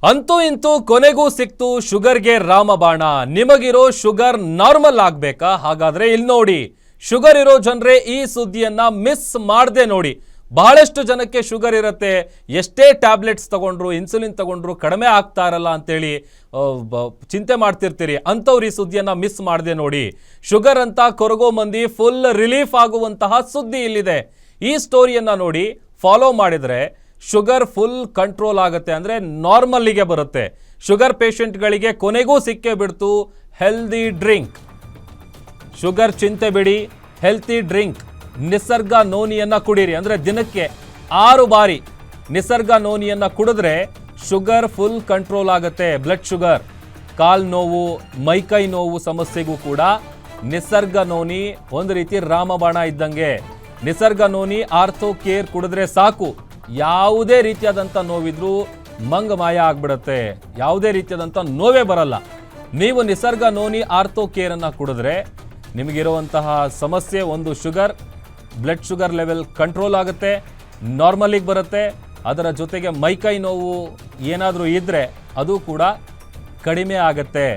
ಅಂತೂ ಇಂತೂ ಕೊನೆಗೂ ಸಿಕ್ತು ಶುಗರ್ಗೆ ರಾಮಬಾಣ. ನಿಮಗಿರೋ ಶುಗರ್ ನಾರ್ಮಲ್ ಆಗ್ಬೇಕಾ? ಹಾಗಾದ್ರೆ ಇಲ್ಲಿ ನೋಡಿ, ಶುಗರ್ ಇರೋ ಜನರೇ ಈ ಸುದ್ದಿಯನ್ನ ಮಿಸ್ ಮಾಡದೆ ನೋಡಿ. ಬಹಳಷ್ಟು ಜನಕ್ಕೆ ಶುಗರ್ ಇರುತ್ತೆ, ಎಷ್ಟೇ ಟ್ಯಾಬ್ಲೆಟ್ಸ್ ತಗೊಂಡ್ರು, ಇನ್ಸುಲಿನ್ ತಗೊಂಡ್ರು ಕಡಿಮೆ ಆಗ್ತಾ ಇರಲ್ಲ ಅಂತೇಳಿ ಚಿಂತೆ ಮಾಡ್ತಿರ್ತೀರಿ. ಅಂಥವ್ರು ಈ ಸುದ್ದಿಯನ್ನ ಮಿಸ್ ಮಾಡದೆ ನೋಡಿ. ಶುಗರ್ ಅಂತ ಕೊರಗೋ ಮಂದಿ ಫುಲ್ ರಿಲೀಫ್ ಆಗುವಂತಹ ಸುದ್ದಿ ಇಲ್ಲಿದೆ. ಈ ಸ್ಟೋರಿಯನ್ನ ನೋಡಿ ಫಾಲೋ ಮಾಡಿದ್ರೆ ಶುಗರ್ ಫುಲ್ ಕಂಟ್ರೋಲ್ ಆಗುತ್ತೆ, ಅಂದರೆ ನಾರ್ಮಲ್ಲಿಗೆ ಬರುತ್ತೆ. ಶುಗರ್ ಪೇಷಂಟ್ಗಳಿಗೆ ಕೊನೆಗೂ ಸಿಕ್ಕೇ ಬಿಡ್ತು ಹೆಲ್ದಿ ಡ್ರಿಂಕ್. ಶುಗರ್ ಚಿಂತೆ ಬಿಡಿ, ಹೆಲ್ತಿ ಡ್ರಿಂಕ್ ನಿಸರ್ಗ ನೋನಿಯನ್ನು ಕುಡೀರಿ. ಅಂದರೆ ದಿನಕ್ಕೆ 6 ಬಾರಿ ನಿಸರ್ಗ ನೋನಿಯನ್ನು ಕುಡಿದ್ರೆ ಶುಗರ್ ಫುಲ್ ಕಂಟ್ರೋಲ್ ಆಗುತ್ತೆ. ಬ್ಲಡ್ ಶುಗರ್, ಕಾಲು ನೋವು, ಮೈಕೈ ನೋವು ಸಮಸ್ಯೆಗೂ ಕೂಡ ನಿಸರ್ಗ ನೋನಿ ಒಂದು ರೀತಿ ರಾಮಬಾಣ ಇದ್ದಂಗೆ. ನಿಸರ್ಗ ನೋನಿ ಆರ್ಥೋ ಕೇರ್ ಕುಡಿದ್ರೆ ಸಾಕು, ಯಾವುದೇ ರೀತಿಯಾದಂಥ ನೋವಿದ್ರೂ ಮಾಯ ಆಗ್ಬಿಡುತ್ತೆ. ಯಾವುದೇ ರೀತಿಯಾದಂಥ ನೋವೇ ಬರಲ್ಲ. ನೀವು ನಿಸರ್ಗ ನೋನಿ ಆರ್ಥೋ ಕೇರನ್ನು ಕುಡಿದ್ರೆ ನಿಮಗಿರುವಂತಹ ಸಮಸ್ಯೆ ಒಂದು sugar, blood sugar level control ಆಗುತ್ತೆ, ನಾರ್ಮಲಿಗೆ ಬರುತ್ತೆ. ಅದರ ಜೊತೆಗೆ ಮೈಕೈ ನೋವು ಏನಾದರೂ ಇದ್ದರೆ ಅದು ಕೂಡ ಕಡಿಮೆ ಆಗುತ್ತೆ.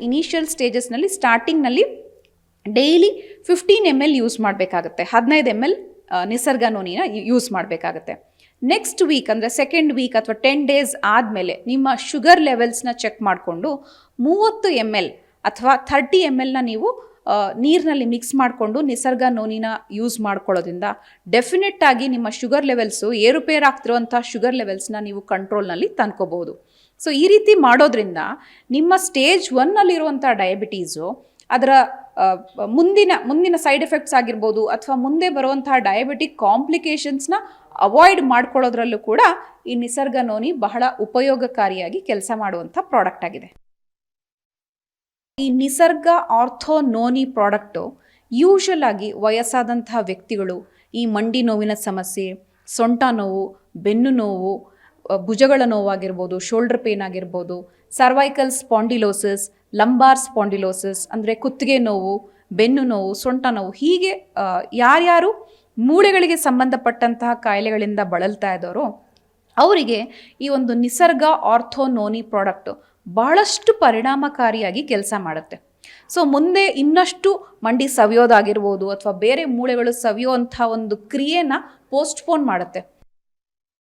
ಇನಿಷಿಯಲ್ ಸ್ಟೇಜಸ್ನಲ್ಲಿ ಸ್ಟಾರ್ಟಿಂಗ್ನಲ್ಲಿ ಡೈಲಿ 15 ml ಯೂಸ್ ಮಾಡಬೇಕಾಗುತ್ತೆ. 15 ml ನಿಸರ್ಗ ನೋನಿನ ಯೂಸ್ ಮಾಡಬೇಕಾಗುತ್ತೆ. ನೆಕ್ಸ್ಟ್ ವೀಕ್ ಅಂದರೆ ಸೆಕೆಂಡ್ ವೀಕ್ ಅಥವಾ 10 days ಆದಮೇಲೆ ನಿಮ್ಮ ಶುಗರ್ ಲೆವೆಲ್ಸ್ನ ಚೆಕ್ ಮಾಡಿಕೊಂಡು 30 ml ಅಥವಾ 30 mlನ ನೀವು ನೀರಿನಲ್ಲಿ ಮಿಕ್ಸ್ ಮಾಡಿಕೊಂಡು ನಿಸರ್ಗ ನೋನಿನ ಯೂಸ್ ಮಾಡ್ಕೊಳ್ಳೋದ್ರಿಂದ ಡೆಫಿನೆಟ್ ಆಗಿ ನಿಮ್ಮ ಶುಗರ್ ಲೆವೆಲ್ಸು ಏರುಪೇರಾಗ್ತಿರುವಂಥ ಶುಗರ್ ಲೆವೆಲ್ಸ್ನ ನೀವು ಕಂಟ್ರೋಲ್ನಲ್ಲಿ ತಂದ್ಕೋಬಹುದು. ಸೊ ಈ ರೀತಿ ಮಾಡೋದ್ರಿಂದ ನಿಮ್ಮ ಸ್ಟೇಜ್ 1ನಲ್ಲಿರುವಂಥ ಡಯಾಬಿಟೀಸು ಅದರ ಮುಂದಿನ ಸೈಡ್ ಎಫೆಕ್ಟ್ಸ್ ಆಗಿರ್ಬೋದು ಅಥವಾ ಮುಂದೆ ಬರುವಂಥ ಡಯಾಬಿಟಿಕ್ ಕಾಂಪ್ಲಿಕೇಶನ್ಸ್ನ ಅವಾಯ್ಡ್ ಮಾಡ್ಕೊಳ್ಳೋದ್ರಲ್ಲೂ ಕೂಡ ಈ ನಿಸರ್ಗ ನೋನಿ ಬಹಳ ಉಪಯೋಗಕಾರಿಯಾಗಿ ಕೆಲಸ ಮಾಡುವಂಥ ಪ್ರಾಡಕ್ಟ್ ಆಗಿದೆ. ಈ ನಿಸರ್ಗ ಆರ್ಥೋ ನೋನಿ ಪ್ರಾಡಕ್ಟು ಯೂಶಲ್ ಆಗಿ ವಯಸ್ಸಾದಂಥ ವ್ಯಕ್ತಿಗಳು ಈ ಮಂಡಿ ನೋವಿನ ಸಮಸ್ಯೆ, ಸೊಂಟ ನೋವು, ಬೆನ್ನು ನೋವು, ಭುಜಗಳ ನೋವಾಗಿರ್ಬೋದು, ಶೋಲ್ಡರ್ ಪೇನ್ ಆಗಿರ್ಬೋದು, ಸರ್ವೈಕಲ್ ಸ್ಪಾಂಡಿಲೋಸಿಸ್, ಲಂಬಾರ್ ಸ್ಪಾಂಡಿಲೋಸಿಸ್ ಅಂದರೆ ಕುತ್ತಿಗೆ ನೋವು, ಬೆನ್ನು ನೋವು, ಸೊಂಟ ನೋವು, ಹೀಗೆ ಯಾರ್ಯಾರು ಮೂಳೆಗಳಿಗೆ ಸಂಬಂಧಪಟ್ಟಂತಹ ಕಾಯಿಲೆಗಳಿಂದ ಬಳಲ್ತಾ ಇದ್ದವರು ಅವರಿಗೆ ಈ ಒಂದು ನಿಸರ್ಗ ಆರ್ಥೋ ನೋನಿ ಪ್ರಾಡಕ್ಟು ಬಹಳಷ್ಟು ಪರಿಣಾಮಕಾರಿಯಾಗಿ ಕೆಲಸ ಮಾಡುತ್ತೆ. ಸೊ ಮುಂದೆ ಇನ್ನಷ್ಟು ಮಂಡಿ ಸವಿಯೋದಾಗಿರ್ಬೋದು ಅಥವಾ ಬೇರೆ ಮೂಳೆಗಳು ಸವಿಯೋವಂಥ ಒಂದು ಕ್ರಿಯೆನ ಪೋಸ್ಟ್ಪೋನ್ ಮಾಡುತ್ತೆ.